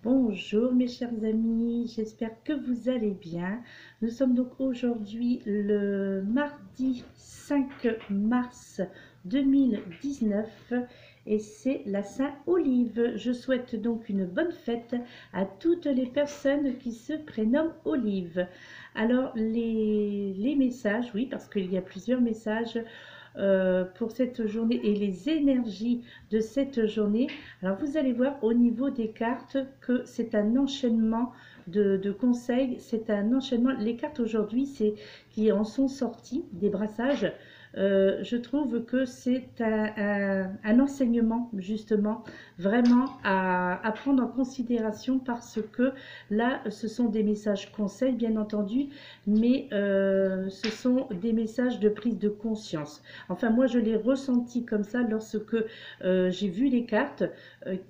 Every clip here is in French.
Bonjour mes chers amis, j'espère que vous allez bien. Nous sommes donc aujourd'hui le mardi 5 mars 2019 et c'est la Saint-Olive. Je souhaite donc une bonne fête à toutes les personnes qui se prénomment Olive. Alors les messages, oui, parce qu'il y a plusieurs messages pour cette journée et les énergies de cette journée. Alors vous allez voir au niveau des cartes que c'est un enchaînement de conseils, c'est un enchaînement. Les cartes aujourd'hui, c'est qui en sont sorties des brassages. Je trouve que c'est un enseignement justement vraiment à prendre en considération parce que là, ce sont des messages conseils bien entendu, mais ce sont des messages de prise de conscience. Enfin, moi, je l'ai ressenti comme ça lorsque j'ai vu les cartes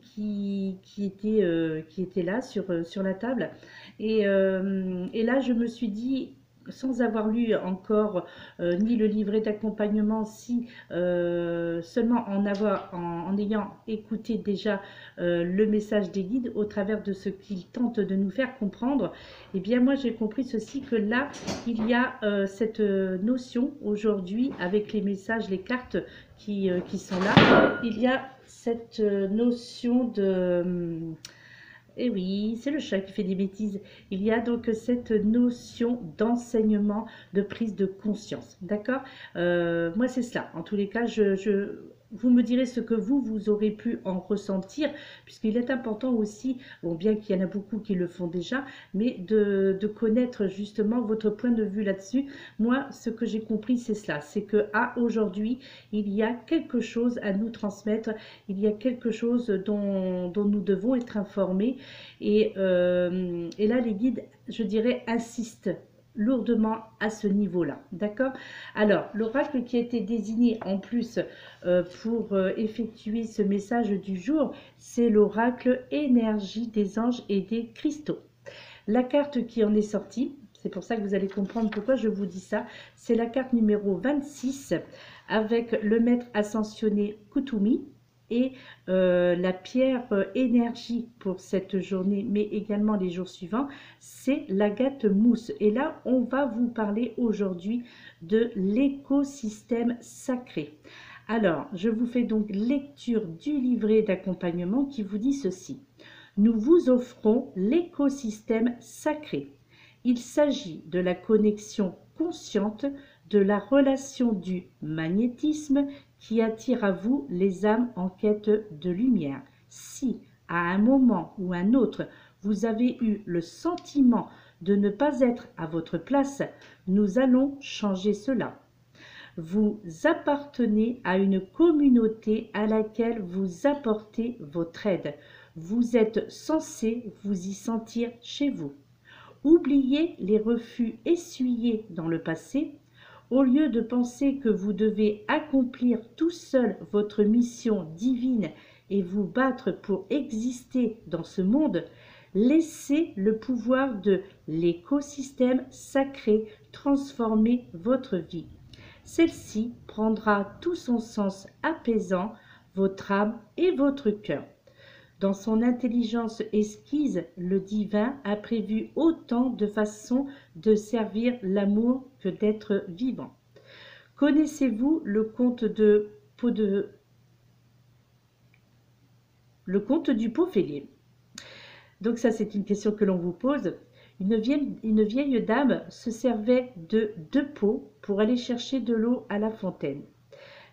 qui étaient là sur la table. Et là, je me suis dit, sans avoir lu encore ni le livret d'accompagnement, si seulement en ayant écouté déjà le message des guides au travers de ce qu'ils tentent de nous faire comprendre, eh bien moi j'ai compris ceci, que là il y a cette notion aujourd'hui avec les messages, les cartes qui sont là, il y a cette notion de... Et oui, c'est le chat qui fait des bêtises. Il y a donc cette notion d'enseignement, de prise de conscience. D'accord. Moi, c'est cela. En tous les cas, vous me direz ce que vous aurez pu en ressentir, puisqu'il est important aussi, bon, bien qu'il y en a beaucoup qui le font déjà, mais de connaître justement votre point de vue là-dessus. Moi, ce que j'ai compris, c'est cela. C'est qu'à aujourd'hui, il y a quelque chose à nous transmettre, il y a quelque chose dont nous devons être informés. Et là, les guides, je dirais, insistent lourdement à ce niveau-là. D'accord. Alors, l'oracle qui a été désigné en plus pour effectuer ce message du jour, c'est l'oracle énergie des anges et des cristaux. La carte qui en est sortie, c'est pour ça que vous allez comprendre pourquoi je vous dis ça, c'est la carte numéro 26 avec le maître ascensionné Kutumi et la pierre énergie pour cette journée, mais également les jours suivants, c'est l'agate mousse. Et là, on va vous parler aujourd'hui de l'écosystème sacré. Alors, je vous fais donc lecture du livret d'accompagnement qui vous dit ceci. Nous vous offrons l'écosystème sacré. Il s'agit de la connexion consciente, de la relation du magnétisme qui attire à vous les âmes en quête de lumière. Si, à un moment ou un autre, vous avez eu le sentiment de ne pas être à votre place, nous allons changer cela. Vous appartenez à une communauté à laquelle vous apportez votre aide. Vous êtes censé vous y sentir chez vous. Oubliez les refus essuyés dans le passé. Au lieu de penser que vous devez accomplir tout seul votre mission divine et vous battre pour exister dans ce monde, laissez le pouvoir de l'écosystème sacré transformer votre vie. Celle-ci prendra tout son sens apaisant, votre âme et votre cœur. Dans son intelligence exquise, le divin a prévu autant de façons de servir l'amour que d'être vivant. Connaissez-vous le conte du pot fêlé? Donc ça, c'est une question que l'on vous pose. Une vieille dame se servait de deux pots pour aller chercher de l'eau à la fontaine.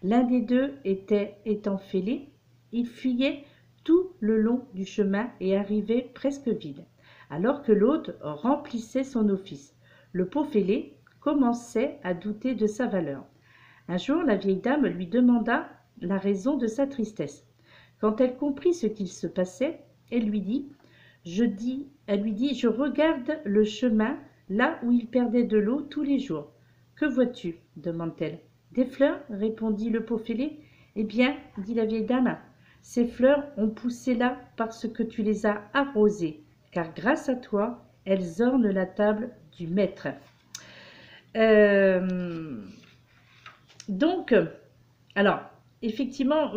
L'un des deux étant fêlé, il fuyait tout le long du chemin et arrivait presque vide, alors que l'autre remplissait son office. Le pot fêlé commençait à douter de sa valeur. Un jour, la vieille dame lui demanda la raison de sa tristesse. Quand elle comprit ce qu'il se passait, elle lui dit, je regarde le chemin là où il perdait de l'eau tous les jours. Que vois-tu demande-t-elle. Des fleurs, répondit le pot fêlé. Eh bien, dit la vieille dame, ces fleurs ont poussé là parce que tu les as arrosées, car grâce à toi, elles ornent la table du maître. Euh, donc, alors, effectivement,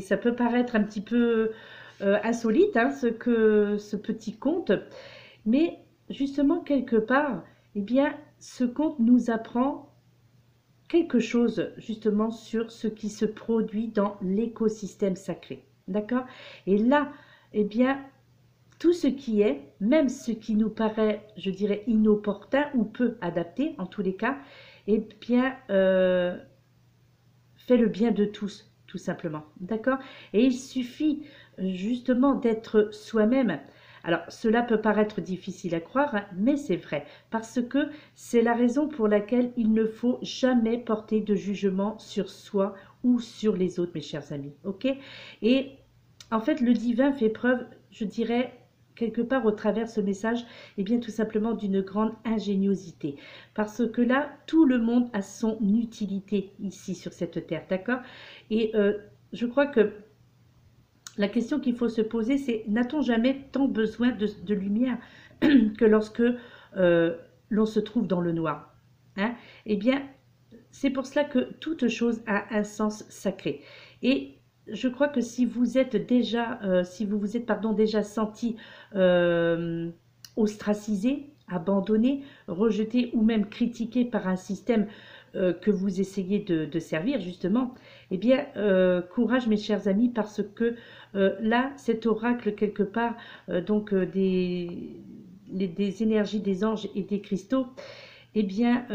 ça peut paraître un petit peu insolite, hein, ce petit conte, mais justement quelque part, eh bien, ce conte nous apprend quelque chose justement sur ce qui se produit dans l'écosystème sacré. D'accord? Et là, eh bien, tout ce qui est, même ce qui nous paraît, je dirais, inopportun ou peu adapté, en tous les cas, eh bien, fait le bien de tous, tout simplement. D'accord? Et il suffit justement d'être soi-même. Alors, cela peut paraître difficile à croire, hein, mais c'est vrai, parce que c'est la raison pour laquelle il ne faut jamais porter de jugement sur soi ou sur les autres, mes chers amis. Ok? Et en fait, le divin fait preuve, je dirais, quelque part au travers de ce message, eh bien tout simplement d'une grande ingéniosité. Parce que là, tout le monde a son utilité ici sur cette terre, d'accord? Et je crois que la question qu'il faut se poser, c'est n'a-t-on jamais tant besoin de lumière que lorsque l'on se trouve dans le noir, hein? Eh bien, c'est pour cela que toute chose a un sens sacré. Et je crois que si vous êtes déjà, si vous vous êtes pardon, déjà senti ostracisé, abandonné, rejeté ou même critiqué par un système que vous essayez de servir justement, eh bien, courage mes chers amis, parce que là, cet oracle quelque part, des énergies des anges et des cristaux, eh bien,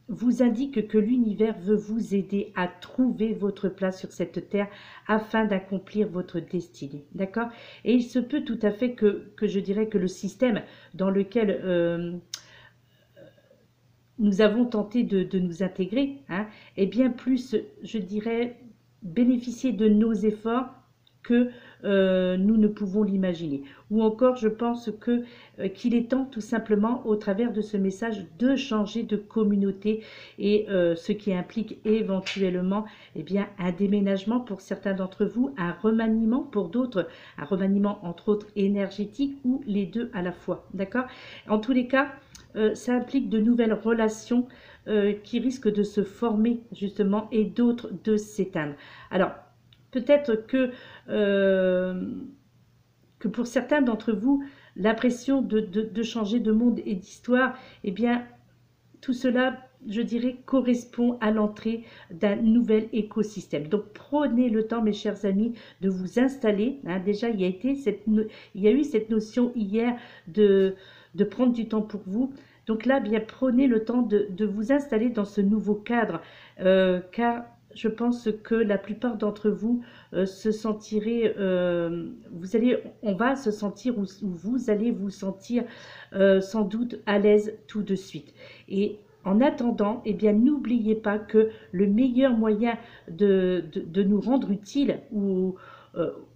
vous indique que l'univers veut vous aider à trouver votre place sur cette terre afin d'accomplir votre destinée. D'accord? Et il se peut tout à fait que je dirais que le système dans lequel nous avons tenté de nous intégrer, hein, est bien plus, je dirais, bénéficier de nos efforts que nous ne pouvons l'imaginer. Ou encore, je pense que qu'il est temps tout simplement, au travers de ce message, de changer de communauté, et ce qui implique éventuellement eh bien, un déménagement pour certains d'entre vous, un remaniement pour d'autres, un remaniement entre autres énergétique, ou les deux à la fois. D'accord? En tous les cas, ça implique de nouvelles relations qui risquent de se former justement, et d'autres de s'éteindre. Alors, peut-être que pour certains d'entre vous, l'impression de changer de monde et d'histoire, eh bien, tout cela, je dirais, correspond à l'entrée d'un nouvel écosystème. Donc, prenez le temps, mes chers amis, de vous installer. Hein, déjà, il y a eu cette notion hier de prendre du temps pour vous. Donc là, bien, prenez le temps de vous installer dans ce nouveau cadre, car je pense que la plupart d'entre vous se sentiraient, on va se sentir, ou vous allez vous sentir sans doute à l'aise tout de suite. Et en attendant, eh bien, n'oubliez pas que le meilleur moyen de nous rendre utiles ou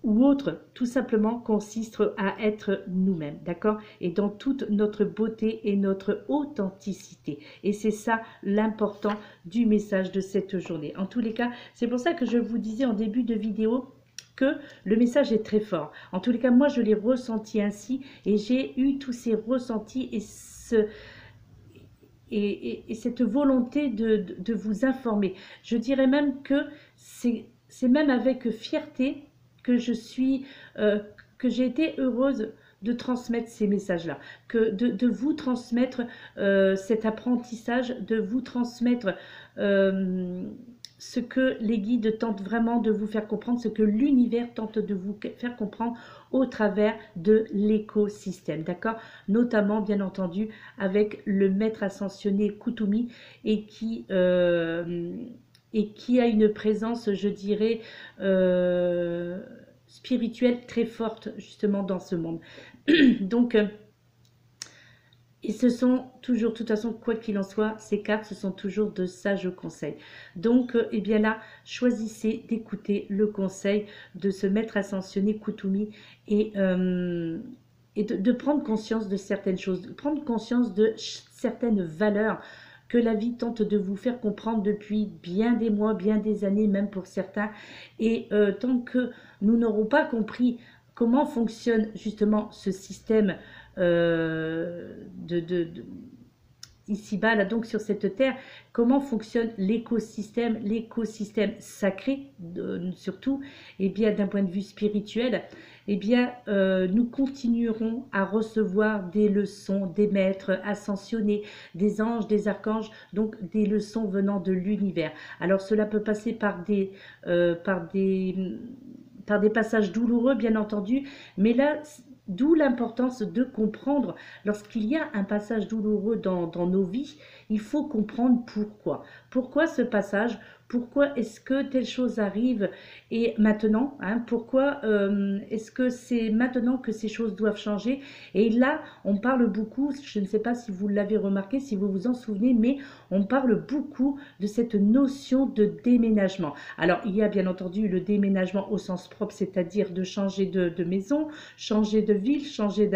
autre, tout simplement, consiste à être nous-mêmes, d'accord? Et dans toute notre beauté et notre authenticité. Et c'est ça l'important du message de cette journée. En tous les cas, c'est pour ça que je vous disais en début de vidéo que le message est très fort. En tous les cas, moi, je l'ai ressenti ainsi, et j'ai eu tous ces ressentis et cette volonté de vous informer. Je dirais même que c'est même avec fierté que que j'ai été heureuse de transmettre ces messages-là, de vous transmettre cet apprentissage, de vous transmettre ce que les guides tentent vraiment de vous faire comprendre, ce que l'univers tente de vous faire comprendre au travers de l'écosystème, d'accord? Notamment, bien entendu, avec le maître ascensionné Kuthumi, et qui a une présence, je dirais, spirituelle très forte, justement, dans ce monde. Donc, et ce sont toujours, de toute façon, quoi qu'il en soit, ces cartes, ce sont toujours de sages conseils. Donc, eh bien là, choisissez d'écouter le conseil de ce maître ascensionné Kuthumi, et de prendre conscience de certaines choses, de prendre conscience de certaines valeurs que la vie tente de vous faire comprendre depuis bien des mois, bien des années, même pour certains. Et tant que nous n'aurons pas compris comment fonctionne justement ce système ici-bas, là, donc sur cette terre, comment fonctionne l'écosystème sacré, surtout, et bien d'un point de vue spirituel, eh bien, nous continuerons à recevoir des leçons des maîtres ascensionnés, des anges, des archanges, donc des leçons venant de l'univers. Alors, cela peut passer par des passages douloureux, bien entendu, mais là, d'où l'importance de comprendre, lorsqu'il y a un passage douloureux dans nos vies, il faut comprendre pourquoi. Pourquoi ce passage? Pourquoi est-ce que telle chose arrive et maintenant, hein, pourquoi est-ce que c'est maintenant que ces choses doivent changer? Et là, on parle beaucoup, je ne sais pas si vous l'avez remarqué, si vous vous en souvenez, mais on parle beaucoup de cette notion de déménagement. Alors, il y a bien entendu le déménagement au sens propre, c'est-à-dire de changer de maison, changer de ville, changer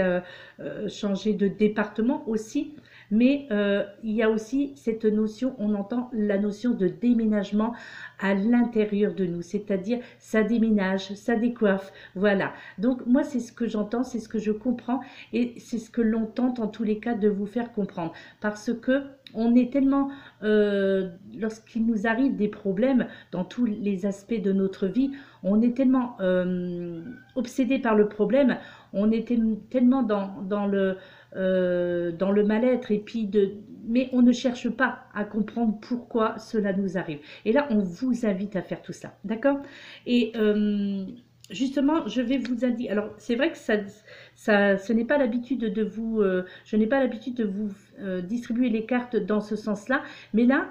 de département aussi. Mais il y a aussi cette notion, on entend la notion de déménagement à l'intérieur de nous, c'est-à-dire ça déménage, ça décoiffe, voilà. Donc moi c'est ce que j'entends, c'est ce que je comprends et c'est ce que l'on tente en tous les cas de vous faire comprendre. Parce que on est tellement, lorsqu'il nous arrive des problèmes dans tous les aspects de notre vie, on est tellement obsédé par le problème, on est tellement dans le mal-être et puis mais on ne cherche pas à comprendre pourquoi cela nous arrive. Et là, on vous invite à faire tout ça, d'accord? Et justement, je vais vous indiquer. Alors, c'est vrai que ce n'est pas l'habitude de vous, je n'ai pas l'habitude de vous distribuer les cartes dans ce sens-là, mais là,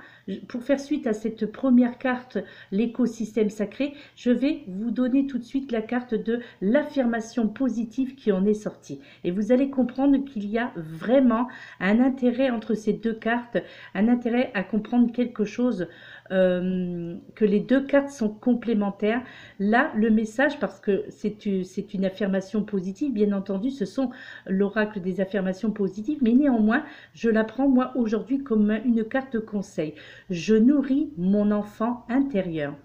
pour faire suite à cette première carte, l'écosystème sacré, je vais vous donner tout de suite la carte de l'affirmation positive qui en est sortie. Et vous allez comprendre qu'il y a vraiment un intérêt entre ces deux cartes, un intérêt à comprendre quelque chose, que les deux cartes sont complémentaires. Là, le message, parce que c'est une affirmation positive, bien entendu, ce sont l'oracle des affirmations positives, mais néanmoins, je la prends moi aujourd'hui comme une carte conseil. Je nourris mon enfant intérieur.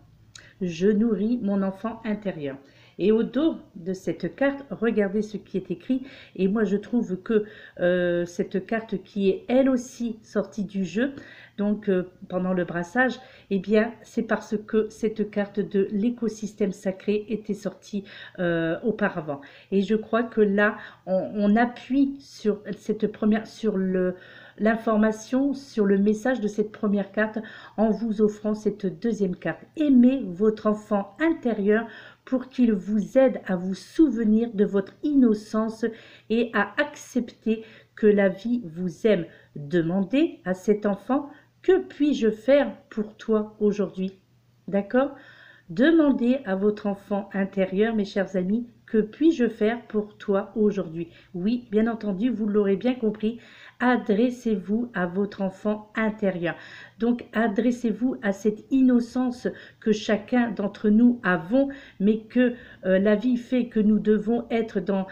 Je nourris mon enfant intérieur. Et au dos de cette carte, regardez ce qui est écrit. Et moi, je trouve que cette carte qui est elle aussi sortie du jeu, donc pendant le brassage, eh bien, c'est parce que cette carte de l'écosystème sacré était sortie auparavant. Et je crois que là, on appuie sur cette première, sur l'information, sur le message de cette première carte en vous offrant cette deuxième carte. Aimez votre enfant intérieur pour qu'il vous aide à vous souvenir de votre innocence et à accepter que la vie vous aime. Demandez à cet enfant: que puis-je faire pour toi aujourd'hui? D'accord? Demandez à votre enfant intérieur, mes chers amis, que puis-je faire pour toi aujourd'hui? Oui, bien entendu, vous l'aurez bien compris, adressez-vous à votre enfant intérieur. Donc, adressez-vous à cette innocence que chacun d'entre nous avons, mais que la vie fait que nous devons être dans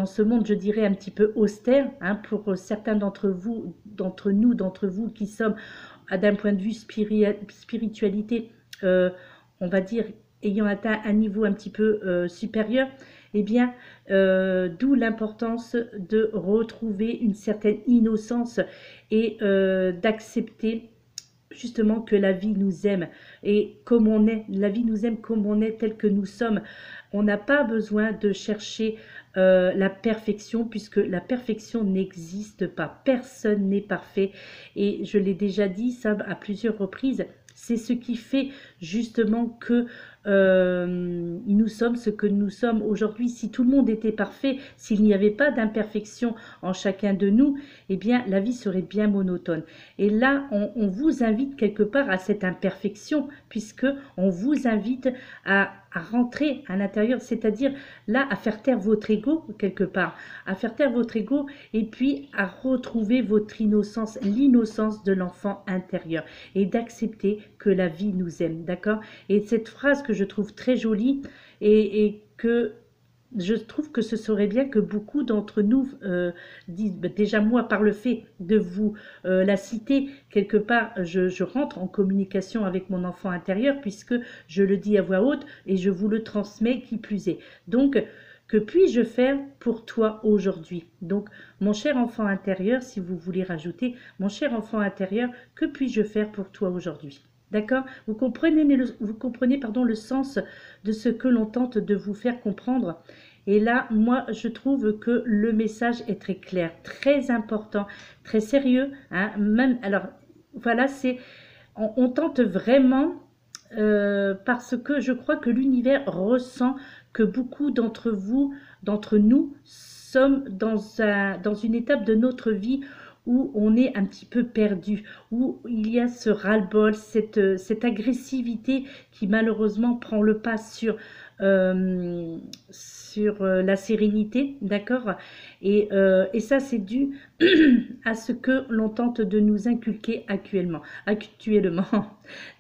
ce monde, je dirais, un petit peu austère, hein, pour certains d'entre vous qui sommes, d'un point de vue spiritualité, on va dire, ayant atteint un niveau un petit peu supérieur, eh bien, d'où l'importance de retrouver une certaine innocence et d'accepter justement que la vie nous aime et comme on est, la vie nous aime comme on est, tel que nous sommes. On n'a pas besoin de chercher la perfection, puisque la perfection n'existe pas. Personne n'est parfait et je l'ai déjà dit ça à plusieurs reprises. C'est ce qui fait justement que nous sommes ce que nous sommes aujourd'hui. Si tout le monde était parfait, s'il n'y avait pas d'imperfection en chacun de nous, eh bien la vie serait bien monotone. Et là, on vous invite quelque part à cette imperfection, puisque on vous invite à rentrer à l'intérieur, c'est-à-dire là à faire taire votre ego quelque part, à faire taire votre ego et puis à retrouver votre innocence, l'innocence de l'enfant intérieur et d'accepter que la vie nous aime, d'accord? Et cette phrase que je trouve très jolie et que je trouve que ce serait bien que beaucoup d'entre nous disent, déjà moi par le fait de vous la citer, quelque part je rentre en communication avec mon enfant intérieur puisque je le dis à voix haute et je vous le transmets qui plus est. Donc, que puis-je faire pour toi aujourd'hui? Donc, mon cher enfant intérieur, si vous voulez rajouter, mon cher enfant intérieur, que puis-je faire pour toi aujourd'hui? D'accord? Vous comprenez, pardon, le sens de ce que l'on tente de vous faire comprendre. Et là, moi, je trouve que le message est très clair, très important, très sérieux, hein, même, alors, voilà, on tente vraiment, parce que je crois que l'univers ressent que beaucoup d'entre vous, d'entre nous, sommes dans une étape de notre vie où on est un petit peu perdu, où il y a ce ras-le-bol, cette agressivité qui malheureusement prend le pas sur la sérénité, d'accord? Et ça, c'est dû à ce que l'on tente de nous inculquer actuellement.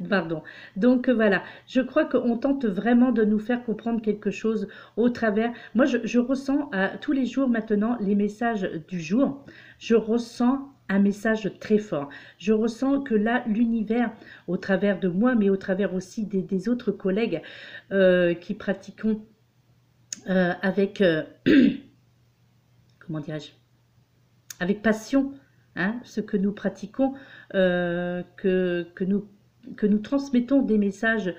Pardon. Donc voilà, je crois qu'on tente vraiment de nous faire comprendre quelque chose au travers. Moi, je ressens tous les jours maintenant les messages du jour. Je ressens un message très fort. Je ressens que là, l'univers, au travers de moi, mais au travers aussi des autres collègues qui pratiquons avec, comment dirais-je, avec passion, hein, ce que nous pratiquons, que nous transmettons des messages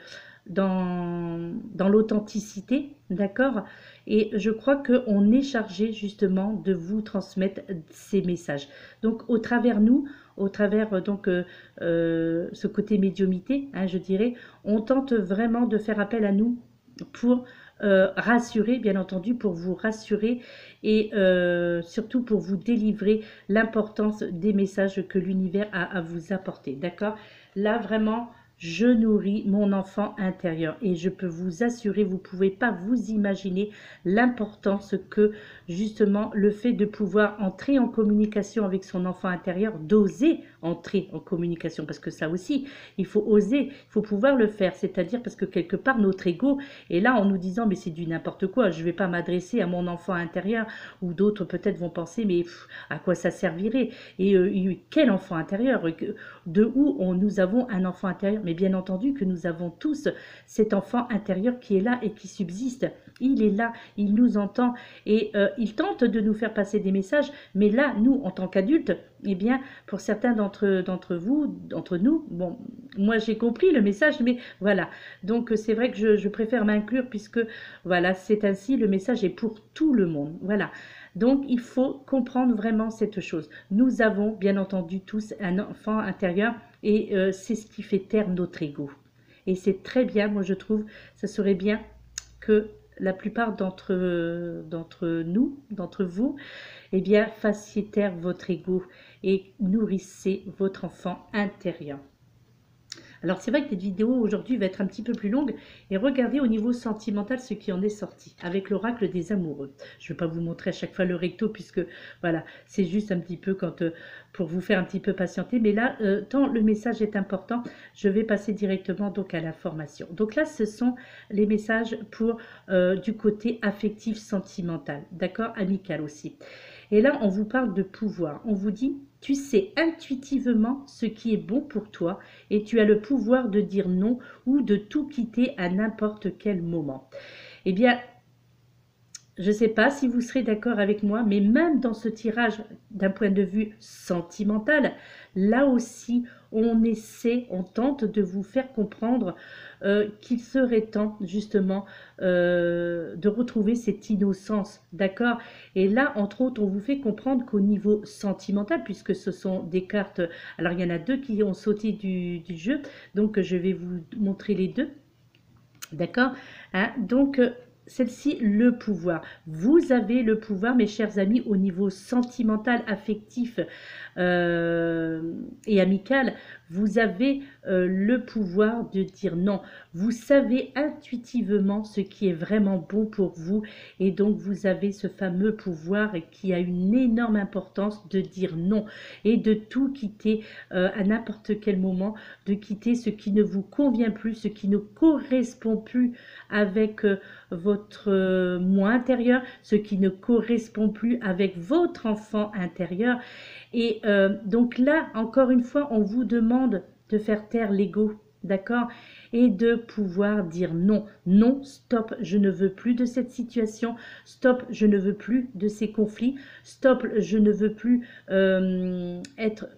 dans l'authenticité, d'accord? Et je crois qu'on est chargé justement de vous transmettre ces messages. Donc au travers nous, au travers donc ce côté médiumité, hein, je dirais, on tente vraiment de faire appel à nous pour rassurer, bien entendu, pour vous rassurer et surtout pour vous délivrer l'importance des messages que l'univers a à vous apporter. D'accord? Là, vraiment, je nourris mon enfant intérieur et je peux vous assurer, vous ne pouvez pas vous imaginer l'importance que justement le fait de pouvoir entrer en communication avec son enfant intérieur, d'oser entrer en communication, parce que ça aussi, il faut oser, il faut pouvoir le faire, c'est-à-dire parce que quelque part notre ego est là en nous disant mais c'est du n'importe quoi, je ne vais pas m'adresser à mon enfant intérieur, ou d'autres peut-être vont penser mais à quoi ça servirait, et quel enfant intérieur, de où nous avons un enfant intérieur, mais bien entendu que nous avons tous cet enfant intérieur qui est là et qui subsiste. Il est là, il nous entend et il tente de nous faire passer des messages, mais là, nous, en tant qu'adultes, eh bien, pour certains d'entre nous, bon, moi j'ai compris le message, mais voilà. Donc c'est vrai que je préfère m'inclure puisque, voilà, c'est ainsi, le message est pour tout le monde. Voilà. Donc, il faut comprendre vraiment cette chose. Nous avons, bien entendu, tous un enfant intérieur et c'est ce qui fait taire notre ego. Et c'est très bien, moi je trouve, ça serait bien que la plupart d'entre nous, d'entre vous, eh bien, fassiez taire votre ego et nourrissez votre enfant intérieur. Alors c'est vrai que cette vidéo aujourd'hui va être un petit peu plus longue et regardez au niveau sentimental ce qui en est sorti avec l'oracle des amoureux. Je ne vais pas vous montrer à chaque fois le recto puisque voilà, c'est juste un petit peu pour vous faire un petit peu patienter. Mais là, tant le message est important, je vais passer directement donc à la formation. Donc là, ce sont les messages pour du côté affectif sentimental, d'accord, amical aussi. Et là, on vous parle de pouvoir. On vous dit, tu sais intuitivement ce qui est bon pour toi et tu as le pouvoir de dire non ou de tout quitter à n'importe quel moment. Eh bien, je ne sais pas si vous serez d'accord avec moi, mais même dans ce tirage d'un point de vue sentimental, là aussi, on tente de vous faire comprendre qu'il serait temps justement de retrouver cette innocence, d'accord? Et là, entre autres, on vous fait comprendre qu'au niveau sentimental, puisque ce sont des cartes, alors il y en a deux qui ont sauté du jeu, donc je vais vous montrer les deux, d'accord? Hein, donc celle-ci, le pouvoir. Vous avez le pouvoir, mes chers amis, au niveau sentimental, affectif et amical. Vous avez le pouvoir de dire non. Vous savez intuitivement ce qui est vraiment bon pour vous. Et donc, vous avez ce fameux pouvoir qui a une énorme importance de dire non. Et de tout quitter à n'importe quel moment. De quitter ce qui ne vous convient plus, ce qui ne correspond plus avec votre moi intérieur, ce qui ne correspond plus avec votre enfant intérieur. Et donc là, encore une fois, on vous demande de faire taire l'ego, d'accord? Et de pouvoir dire non. Non, stop, je ne veux plus de cette situation. Stop, je ne veux plus de ces conflits. Stop, je ne veux plus être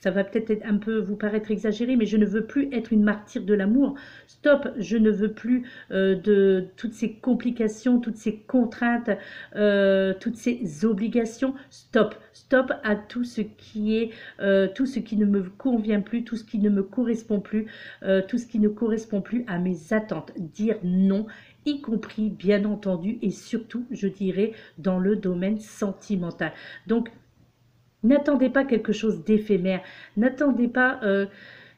ça va peut-être être un peu vous paraître exagéré, mais je ne veux plus être une martyre de l'amour. Stop, je ne veux plus de toutes ces complications, toutes ces contraintes, toutes ces obligations. Stop, stop à tout ce qui est, tout ce qui ne me convient plus, tout ce qui ne me correspond plus, tout ce qui ne correspond plus à mes attentes. Dire non, y compris bien entendu et surtout, je dirais, dans le domaine sentimental. Donc, n'attendez pas quelque chose d'éphémère, n'attendez pas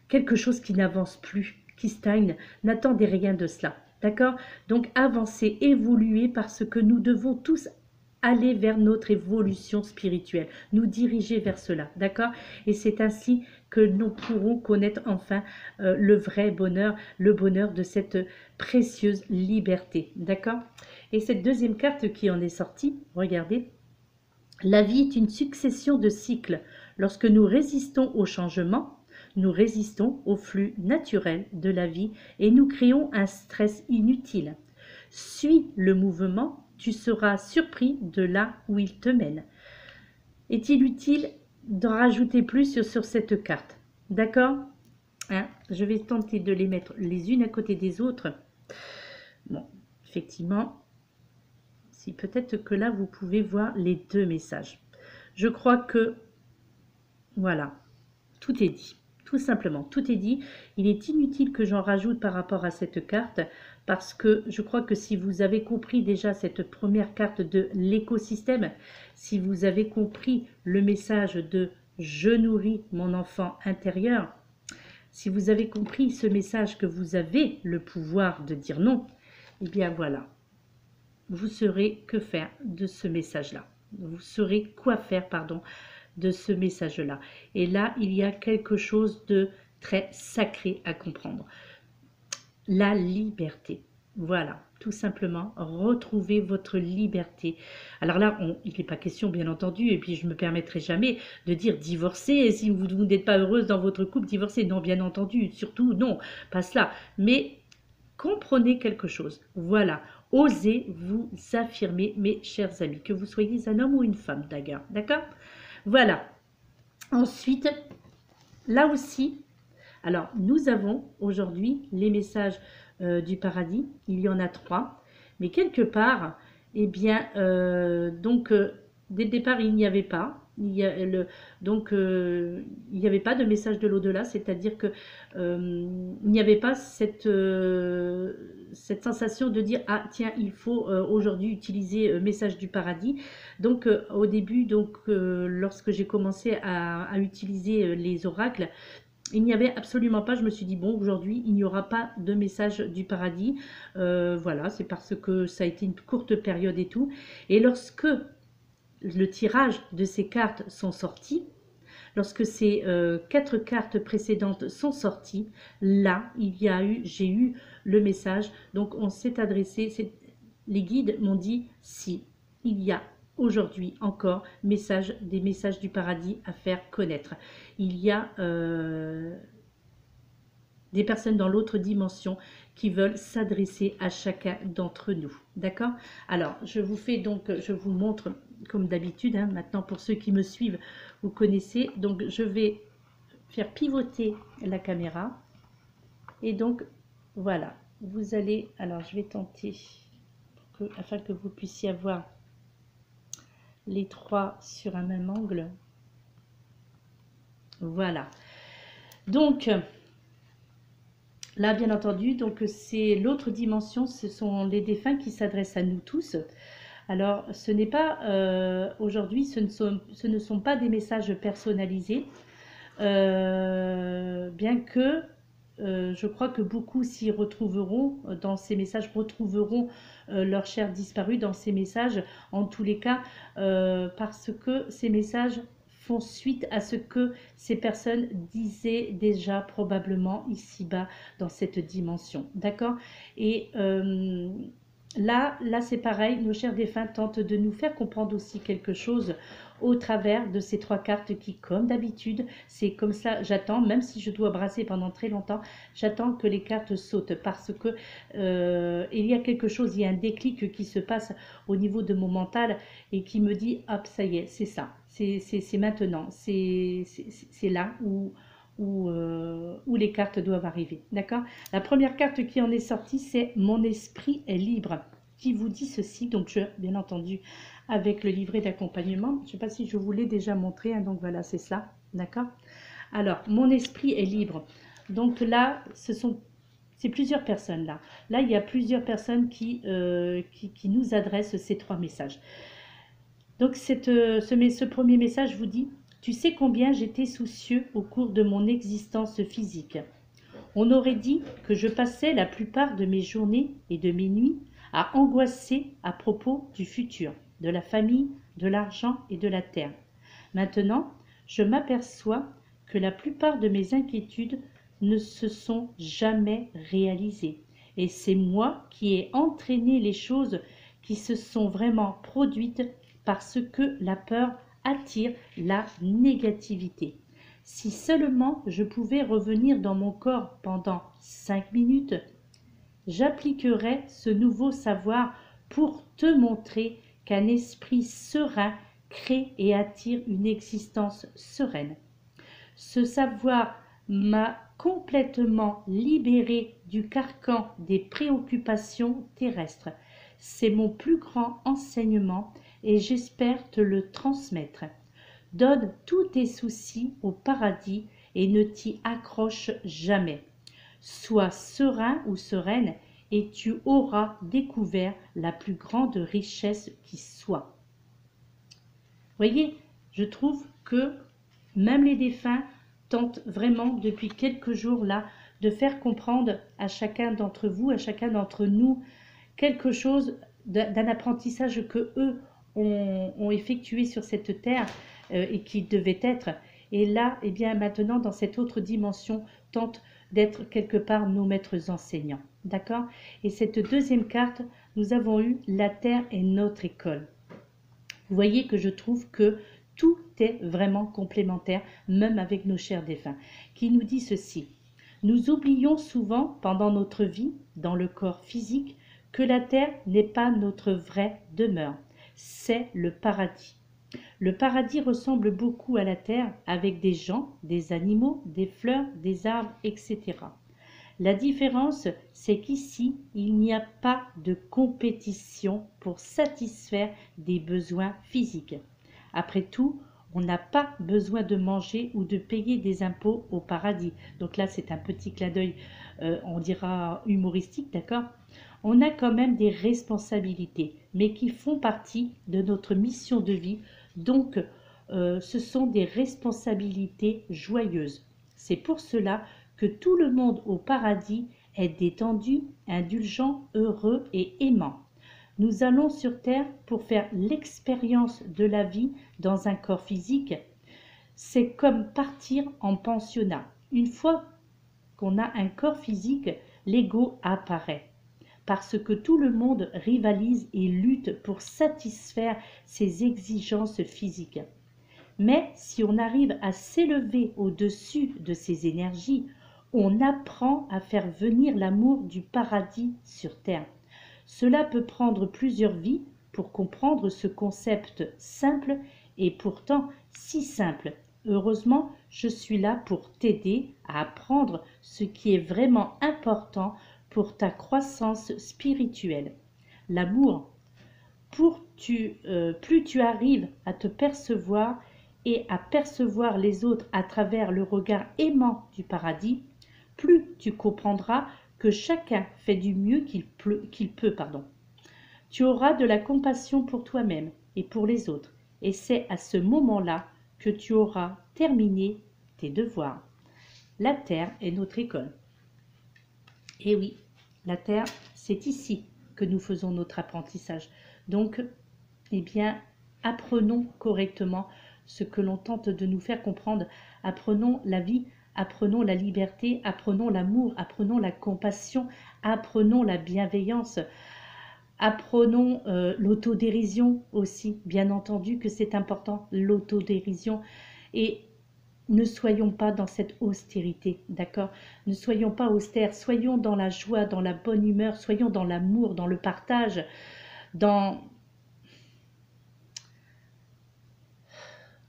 quelque chose qui n'avance plus, qui stagne, n'attendez rien de cela, d'accord? Donc avancez, évoluez parce que nous devons tous aller vers notre évolution spirituelle, nous diriger vers cela, d'accord? Et c'est ainsi que nous pourrons connaître enfin le vrai bonheur, le bonheur de cette précieuse liberté, d'accord? Et cette deuxième carte qui en est sortie, regardez, la vie est une succession de cycles. Lorsque nous résistons au changement, nous résistons au flux naturel de la vie et nous créons un stress inutile. Suis le mouvement, tu seras surpris de là où il te mène. Est-il utile d'en rajouter plus sur cette carte? D'accord, hein? Je vais tenter de les mettre les unes à côté des autres. Bon, effectivement, si peut-être que là, vous pouvez voir les deux messages. Je crois que, voilà, tout est dit. Tout simplement, tout est dit. Il est inutile que j'en rajoute par rapport à cette carte parce que je crois que si vous avez compris déjà cette première carte de l'écosystème, si vous avez compris le message de « je nourris mon enfant intérieur », si vous avez compris ce message que vous avez le pouvoir de dire non, eh bien voilà, vous saurez que faire de ce message-là. Vous saurez quoi faire, pardon, de ce message-là. Et là, il y a quelque chose de très sacré à comprendre. La liberté. Voilà, tout simplement, retrouvez votre liberté. Alors là, il n'est pas question, bien entendu, et puis je ne me permettrai jamais de dire divorcer, et si vous n'êtes pas heureuse dans votre couple, divorcer. Non, bien entendu, surtout, non, pas cela. Mais comprenez quelque chose. Voilà, osez vous affirmer, mes chers amis, que vous soyez un homme ou une femme, d'ailleurs. D'accord? Voilà. Ensuite, là aussi, alors nous avons aujourd'hui les messages du paradis. Il y en a 3. Mais quelque part, eh bien, dès le départ, il n'y avait pas. Il n'y avait pas de message de l'au-delà, c'est-à-dire que il n'y avait pas cette sensation de dire ah tiens il faut aujourd'hui utiliser message du paradis. Donc au début, lorsque j'ai commencé à utiliser les oracles, il n'y avait absolument pas, je me suis dit, bon, aujourd'hui, il n'y aura pas de message du paradis. Voilà, c'est parce que ça a été une courte période et tout. Et lorsque le tirage de ces cartes sont sortis, lorsque ces 4 cartes précédentes sont sorties, là, j'ai eu le message. Donc, on s'est adressé, les guides m'ont dit, si, il y a aujourd'hui encore des messages du paradis à faire connaître. Il y a des personnes dans l'autre dimension qui veulent s'adresser à chacun d'entre nous. D'accord? Alors, je vous montre comme d'habitude, hein, maintenant pour ceux qui me suivent, vous connaissez. Donc, je vais faire pivoter la caméra. Et donc, voilà, vous allez, alors je vais tenter, afin que vous puissiez avoir les 3 sur un même angle. Voilà. Donc, là, bien entendu, donc c'est l'autre dimension, ce sont les défunts qui s'adressent à nous tous. Alors, ce n'est pas, aujourd'hui, ce ne sont pas des messages personnalisés, bien que je crois que beaucoup s'y retrouveront, dans ces messages, retrouveront leurs chers disparus dans ces messages, en tous les cas, parce que ces messages font suite à ce que ces personnes disaient déjà probablement ici-bas dans cette dimension. D'accord? Et là c'est pareil, nos chers défunts tentent de nous faire comprendre aussi quelque chose au travers de ces 3 cartes qui, comme d'habitude, c'est comme ça, j'attends, même si je dois brasser pendant très longtemps, j'attends que les cartes sautent parce que il y a quelque chose, il y a un déclic qui se passe au niveau de mon mental et qui me dit, hop, ça y est, c'est ça. c'est maintenant, c'est là où les cartes doivent arriver. D'accord? La première carte qui en est sortie, c'est Mon esprit est libre, qui vous dit ceci. Donc, bien entendu, avec le livret d'accompagnement, je ne sais pas si je vous l'ai déjà montré, hein, donc voilà, c'est ça. D'accord? Alors, Mon esprit est libre. Donc là, c'est plusieurs personnes là. Là, il y a plusieurs personnes qui nous adressent ces 3 messages. Donc ce premier message vous dit: tu sais combien j'étais soucieux au cours de mon existence physique. On aurait dit que je passais la plupart de mes journées et de mes nuits à angoisser à propos du futur, de la famille, de l'argent et de la terre. Maintenant, je m'aperçois que la plupart de mes inquiétudes ne se sont jamais réalisées. Et c'est moi qui ai entraîné les choses qui se sont vraiment produites parce que la peur attire la négativité. Si seulement je pouvais revenir dans mon corps pendant 5 minutes, j'appliquerais ce nouveau savoir pour te montrer qu'un esprit serein crée et attire une existence sereine. Ce savoir m'a complètement libéré du carcan des préoccupations terrestres. C'est mon plus grand enseignement et j'espère te le transmettre. Donne tous tes soucis au paradis et ne t'y accroche jamais. Sois serein ou sereine et tu auras découvert la plus grande richesse qui soit. Voyez, je trouve que même les défunts tentent vraiment depuis quelques jours là de faire comprendre à chacun d'entre vous, à chacun d'entre nous, quelque chose d'un apprentissage que eux ont effectué sur cette terre et qui devait être. Et là, eh bien maintenant, dans cette autre dimension, tente d'être quelque part nos maîtres enseignants. D'accord? Et cette deuxième carte, nous avons eu la terre est notre école. Vous voyez que je trouve que tout est vraiment complémentaire, même avec nos chers défunts, qui nous dit ceci. Nous oublions souvent pendant notre vie, dans le corps physique, que la terre n'est pas notre vraie demeure, c'est le paradis. Le paradis ressemble beaucoup à la terre avec des gens, des animaux, des fleurs, des arbres, etc. La différence, c'est qu'ici, il n'y a pas de compétition pour satisfaire des besoins physiques. Après tout, on n'a pas besoin de manger ou de payer des impôts au paradis. Donc là, c'est un petit clin d'œil, on dira humoristique, d'accord? On a quand même des responsabilités, mais qui font partie de notre mission de vie. Donc, ce sont des responsabilités joyeuses. C'est pour cela que tout le monde au paradis est détendu, indulgent, heureux et aimant. Nous allons sur terre pour faire l'expérience de la vie dans un corps physique. C'est comme partir en pensionnat. Une fois qu'on a un corps physique, l'ego apparaît. Parce que tout le monde rivalise et lutte pour satisfaire ses exigences physiques. Mais si on arrive à s'élever au-dessus de ces énergies, on apprend à faire venir l'amour du paradis sur terre. Cela peut prendre plusieurs vies pour comprendre ce concept simple et pourtant si simple. Heureusement, je suis là pour t'aider à apprendre ce qui est vraiment important pour ta croissance spirituelle. L'amour, plus tu arrives à te percevoir et à percevoir les autres à travers le regard aimant du paradis, plus tu comprendras que chacun fait du mieux qu'il peut. Tu auras de la compassion pour toi-même et pour les autres, et c'est à ce moment-là que tu auras terminé tes devoirs. La terre est notre école. Et oui, la terre, c'est ici que nous faisons notre apprentissage. Donc, eh bien, apprenons correctement ce que l'on tente de nous faire comprendre. Apprenons la vie, apprenons la liberté, apprenons l'amour, apprenons la compassion, apprenons la bienveillance, apprenons l'autodérision aussi. Bien entendu que c'est important, l'autodérision. Et ne soyons pas dans cette austérité, d'accord? Ne soyons pas austères, soyons dans la joie, dans la bonne humeur, soyons dans l'amour, dans le partage, dans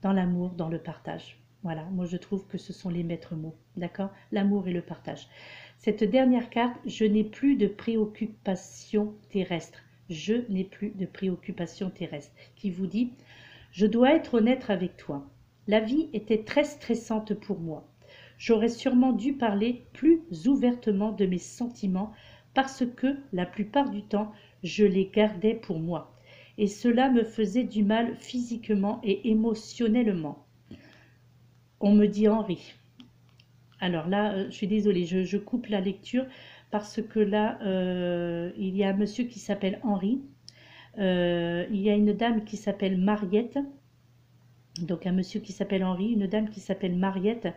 dans l'amour, dans le partage. Voilà, moi je trouve que ce sont les maîtres mots, d'accord? L'amour et le partage. Cette dernière carte, je n'ai plus de préoccupation terrestre. Je n'ai plus de préoccupation terrestre. Qui vous dit, je dois être honnête avec toi. La vie était très stressante pour moi. J'aurais sûrement dû parler plus ouvertement de mes sentiments parce que la plupart du temps, je les gardais pour moi. Et cela me faisait du mal physiquement et émotionnellement. On me dit Henri. Alors là, je suis désolée, je coupe la lecture parce que là, il y a un monsieur qui s'appelle Henri. Il y a une dame qui s'appelle Mariette. Donc un monsieur qui s'appelle Henri, une dame qui s'appelle Mariette.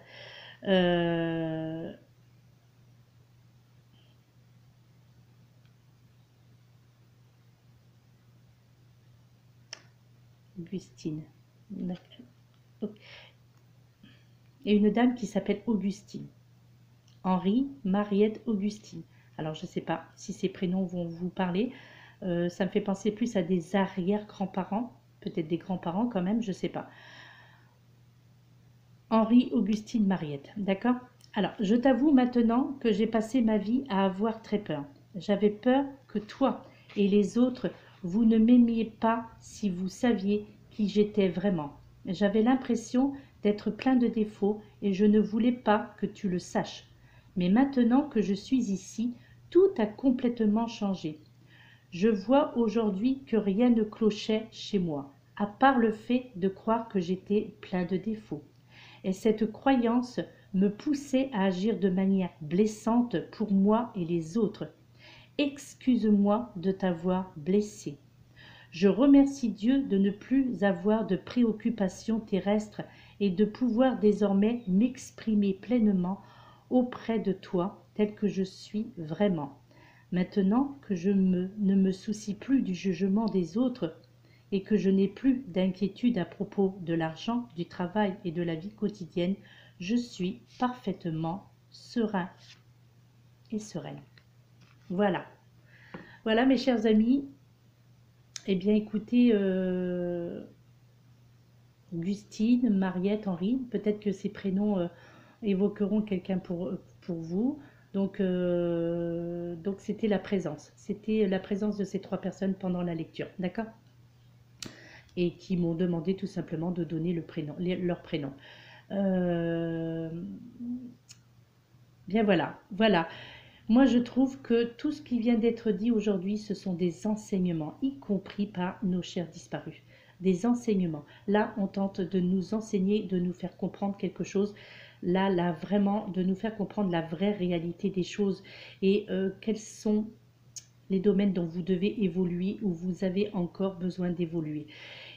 Augustine. Et une dame qui s'appelle Augustine. Henri, Mariette, Augustine. Alors je ne sais pas si ces prénoms vont vous parler. Ça me fait penser plus à des arrière-grands-parents. Peut-être des grands-parents quand même, je ne sais pas. Henri, Augustine, Mariette. D'accord? Alors, je t'avoue maintenant que j'ai passé ma vie à avoir très peur. J'avais peur que toi et les autres, vous ne m'aimiez pas si vous saviez qui j'étais vraiment. J'avais l'impression d'être plein de défauts et je ne voulais pas que tu le saches. Mais maintenant que je suis ici, tout a complètement changé. Je vois aujourd'hui que rien ne clochait chez moi, à part le fait de croire que j'étais plein de défauts. Et cette croyance me poussait à agir de manière blessante pour moi et les autres. Excuse-moi de t'avoir blessé. Je remercie Dieu de ne plus avoir de préoccupations terrestres et de pouvoir désormais m'exprimer pleinement auprès de toi tel que je suis vraiment. Maintenant que ne me soucie plus du jugement des autres et que je n'ai plus d'inquiétude à propos de l'argent, du travail et de la vie quotidienne, je suis parfaitement serein et sereine. Voilà. Voilà mes chers amis. Eh bien écoutez, Augustine, Mariette, Henri, peut-être que ces prénoms évoqueront quelqu'un pour vous. Donc c'était la présence. C'était la présence de ces trois personnes pendant la lecture. D'accord? Et qui m'ont demandé tout simplement de donner leur prénom. Bien voilà, voilà. Moi, je trouve que tout ce qui vient d'être dit aujourd'hui, ce sont des enseignements, y compris par nos chers disparus. Des enseignements. Là, on tente de nous enseigner, de nous faire comprendre quelque chose. Là, vraiment, de nous faire comprendre la vraie réalité des choses et quels sont les domaines dont vous devez évoluer ou vous avez encore besoin d'évoluer.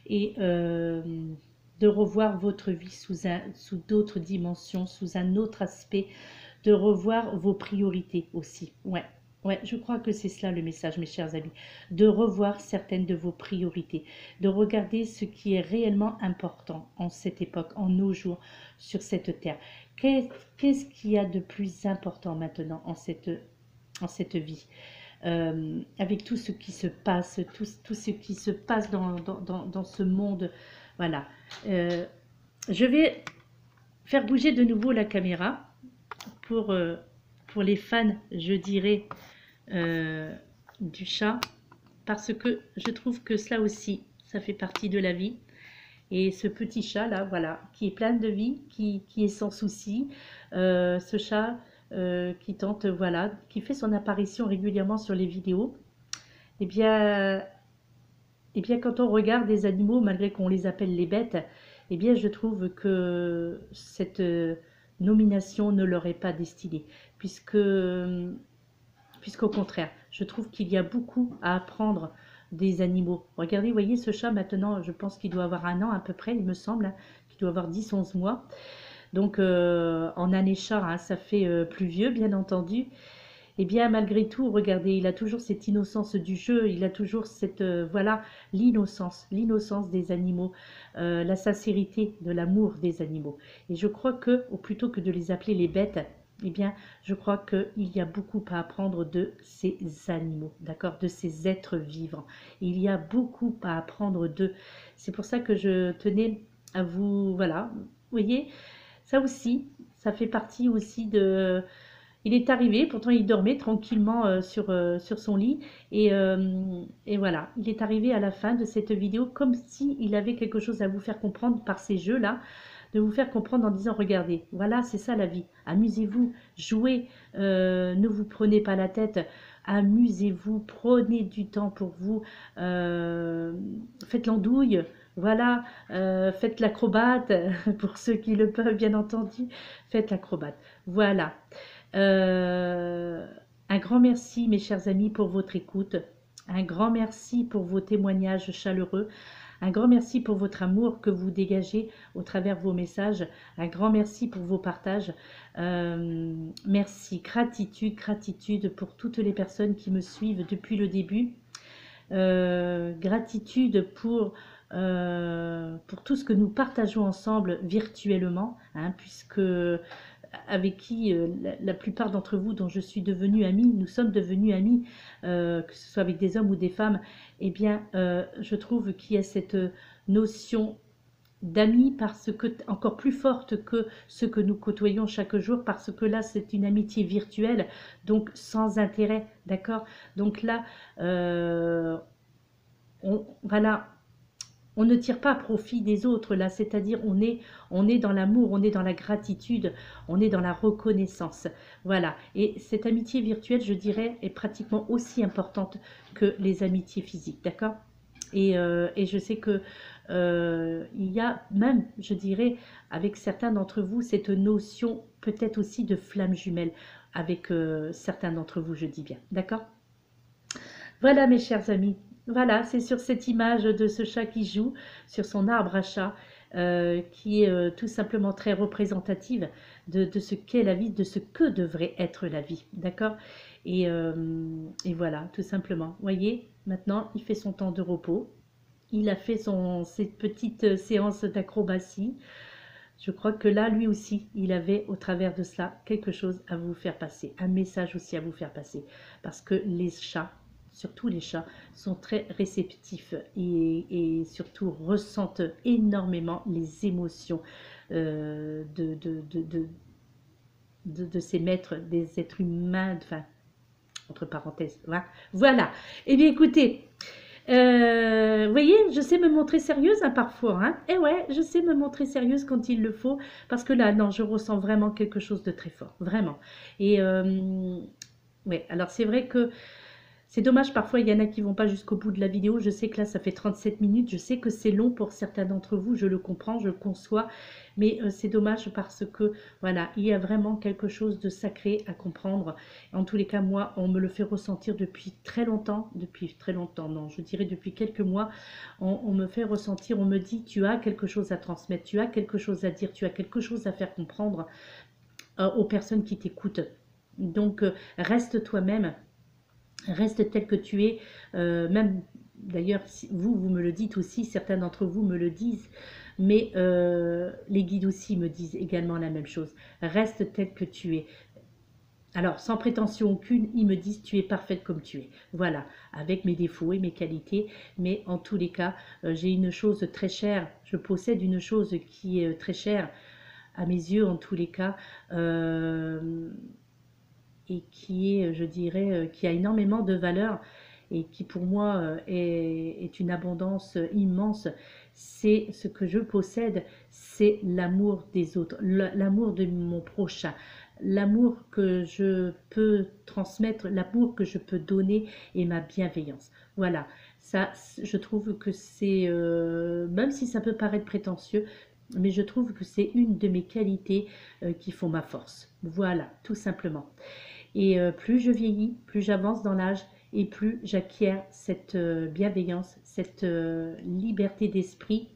Et de revoir votre vie sous d'autres dimensions, sous un autre aspect, de revoir vos priorités aussi. Ouais, je crois que c'est cela le message, mes chers amis. De revoir certaines de vos priorités, de regarder ce qui est réellement important en cette époque, en nos jours, sur cette terre. Qu'est-ce qu'il y a de plus important maintenant en cette vie? Avec tout ce qui se passe, tout ce qui se passe dans ce monde. Voilà. Je vais faire bouger de nouveau la caméra pour les fans, je dirais, du chat, parce que je trouve que cela aussi, ça fait partie de la vie. Et ce petit chat là, voilà, qui est plein de vie, qui est sans souci, ce chat qui tente, voilà, qui fait son apparition régulièrement sur les vidéos, eh bien quand on regarde des animaux, malgré qu'on les appelle les bêtes, eh bien je trouve que cette nomination ne leur est pas destinée, puisqu'au contraire, je trouve qu'il y a beaucoup à apprendre des animaux. Regardez, vous voyez ce chat maintenant, je pense qu'il doit avoir 1 an à peu près, il me semble, hein, qu'il doit avoir 10-11 mois. Donc en année chat, hein, ça fait plus vieux, bien entendu. Et bien malgré tout, regardez, il a toujours cette innocence du jeu, il a toujours cette, voilà, l'innocence des animaux, la sincérité de l'amour des animaux. Et je crois que, ou plutôt que de les appeler les bêtes, eh bien, je crois qu'il y a beaucoup à apprendre de ces animaux, d'accord, de ces êtres vivants. Il y a beaucoup à apprendre d'eux. C'est pour ça que je tenais à vous, voilà, vous voyez, ça aussi, ça fait partie aussi de... Il est arrivé, pourtant il dormait tranquillement sur son lit, et voilà, il est arrivé à la fin de cette vidéo comme si il avait quelque chose à vous faire comprendre par ces jeux-là, de vous faire comprendre en disant, regardez, voilà, c'est ça la vie, amusez-vous, jouez, ne vous prenez pas la tête, amusez-vous, prenez du temps pour vous, faites l'andouille, voilà, faites l'acrobate, pour ceux qui le peuvent bien entendu, faites l'acrobate, voilà. Euh, un grand merci, mes chers amis, pour votre écoute. Un grand merci pour vos témoignages chaleureux. Un grand merci pour votre amour que vous dégagez au travers vos messages. Un grand merci pour vos partages. Merci, gratitude, gratitude pour toutes les personnes qui me suivent depuis le début. Gratitude pour tout ce que nous partageons ensemble virtuellement, hein, puisque avec qui la plupart d'entre vous dont je suis devenue amie, nous sommes devenus amis, que ce soit avec des hommes ou des femmes, eh bien, je trouve qu'il y a cette notion d'amis parce que encore plus forte que ce que nous côtoyons chaque jour, parce que là, c'est une amitié virtuelle, donc sans intérêt, d'accord? Donc là, voilà, on ne tire pas profit des autres là, c'est-à-dire on est dans l'amour, on est dans la gratitude, on est dans la reconnaissance. Voilà, et cette amitié virtuelle, je dirais, est pratiquement aussi importante que les amitiés physiques, d'accord? Et je sais que il y a même, je dirais, avec certains d'entre vous, cette notion peut-être aussi de flamme jumelle, avec certains d'entre vous, je dis bien, d'accord? Voilà mes chers amis, voilà, c'est sur cette image de ce chat qui joue sur son arbre à chat, qui est tout simplement très représentative de ce qu'est la vie, de ce que devrait être la vie, d'accord? Et voilà, tout simplement. Vous voyez, maintenant, il fait son temps de repos, il a fait ses petites séances d'acrobatie. Je crois que là, lui aussi, il avait au travers de cela quelque chose à vous faire passer, un message aussi à vous faire passer, parce que les chats, surtout les chats, sont très réceptifs et surtout ressentent énormément les émotions de ces maîtres, des êtres humains, enfin, entre parenthèses. Voilà. Eh bien, écoutez, vous voyez, je sais me montrer sérieuse hein, parfois. Hein. Et ouais, je sais me montrer sérieuse quand il le faut, parce que là, non, je ressens vraiment quelque chose de très fort, vraiment. Et ouais, alors c'est vrai que c'est dommage, parfois il y en a qui vont pas jusqu'au bout de la vidéo. Je sais que là ça fait 37 minutes, je sais que c'est long pour certains d'entre vous, je le comprends, je le conçois, mais c'est dommage parce que voilà, il y a vraiment quelque chose de sacré à comprendre. En tous les cas, moi, on me le fait ressentir depuis très longtemps, non, je dirais depuis quelques mois, on me fait ressentir, on me dit tu as quelque chose à transmettre, tu as quelque chose à dire, tu as quelque chose à faire comprendre aux personnes qui t'écoutent. Donc reste toi-même. Reste tel que tu es, même d'ailleurs, si vous me le dites aussi, certains d'entre vous me le disent, mais les guides aussi me disent également la même chose. Reste tel que tu es. Alors, sans prétention aucune, ils me disent tu es parfaite comme tu es. Voilà, avec mes défauts et mes qualités, mais en tous les cas, j'ai une chose très chère, je possède une chose qui est très chère à mes yeux en tous les cas. Et qui est, je dirais, qui a énormément de valeur et qui pour moi est une abondance immense, c'est ce que je possède, c'est l'amour des autres, l'amour de mon prochain, l'amour que je peux transmettre, l'amour que je peux donner et ma bienveillance. Voilà, ça, je trouve que c'est, même si ça peut paraître prétentieux, mais je trouve que c'est une de mes qualités qui font ma force. Voilà, tout simplement. Et plus je vieillis, plus j'avance dans l'âge et plus j'acquiers cette bienveillance, cette liberté d'esprit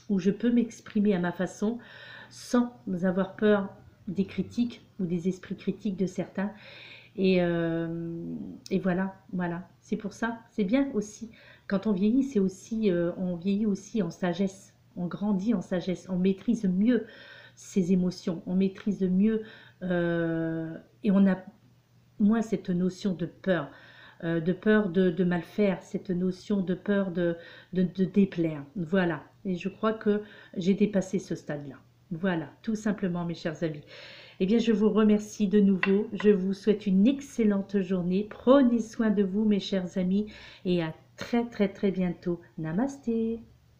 où je peux m'exprimer à ma façon sans avoir peur des critiques ou des esprits critiques de certains. Et voilà, voilà. C'est pour ça, c'est bien aussi. Quand on vieillit, c'est aussi, on vieillit aussi en sagesse. On grandit en sagesse. On maîtrise mieux ses émotions. On maîtrise mieux et on a moins cette notion de peur. de peur de mal faire, cette notion de peur de déplaire. Voilà. Et je crois que j'ai dépassé ce stade-là. Voilà, tout simplement, mes chers amis. Eh bien, je vous remercie de nouveau. Je vous souhaite une excellente journée. Prenez soin de vous, mes chers amis, et à très, très, très bientôt. Namasté.